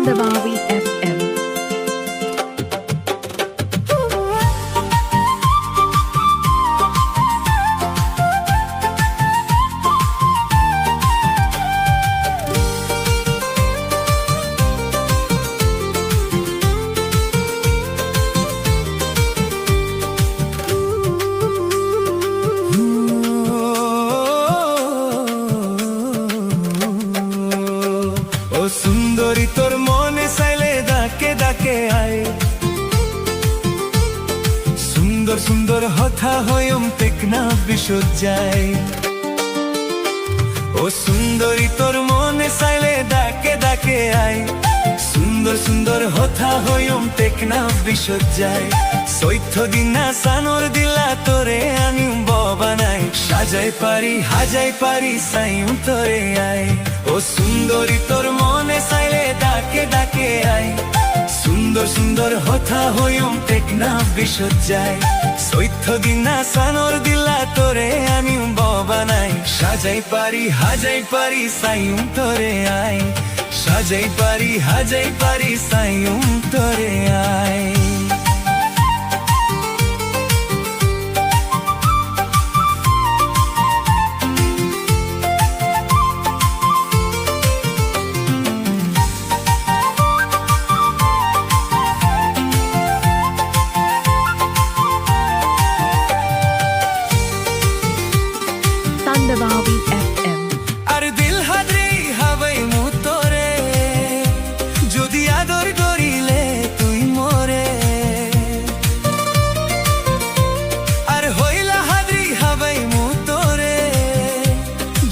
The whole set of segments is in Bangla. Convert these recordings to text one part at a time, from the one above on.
Tandabawi FM. সুন্দরী তোর মনে চাইলে ডাকে ডাকে আয়, সুন্দর সুন্দর হথা হয়ম টেকনা বিসজ্জায়। ও সুন্দরী তোর মনে চাইলে ডাকে ডাকে আয়, সুন্দর সুন্দর হথা হয়ম টেকনা বিসজ্জায়। চৈত্য দিনা সানর দিলা তোরে আমি বানাই, সাজাই পারি হাজাই পারি সাইম তোরে আয়। ও সুন্দরী তোর মনে চাইলে ডাকে ডাকে আয়, সুন্দর সুন্দর হথা হইম টেকনা বিসজ্জায়। চৈত্য দিনা সানর দিলা তোরে আমি বানাই, সাজাই পারি হাজাই পারি সাইম তোরে আয়। সাজাই পারি হাজাই পারি সাইম তোরে আয়। Tandabawi FM. আর দিল হাদরি হাবাই মুতরে, যদি আদর করিলে তুই মরে। আর হইলা হাদরি হাবাই মুতরে,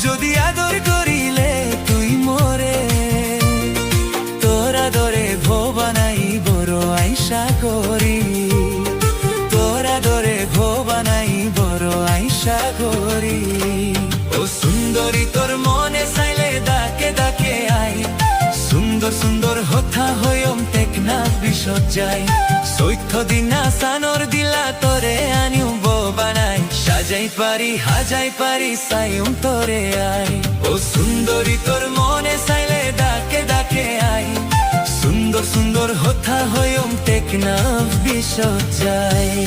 যদি আদর করিলে তুই মরে। তোরা দরে ভোবানাই বড় আইসা করি, তোরা দরে ভোবানাই বড় আইসা করি। ও সুন্দরী তোর মনে চাইলে ডাকে ডাকে আয়, সুন্দর সুন্দর হথা হয়ম টেকনা বিসজ্জায়। চৈত্য দিনা সানর দিলা তোরে আনিউ বানাই, সাজাই পারি হাজাই পারি সাইম তোরে আয়। ও সুন্দরী তোর মনে চাইলে ডাকে ডাকে আয়, সুন্দর সুন্দর হথা হয়ম টেকনা বিসজ্জায়।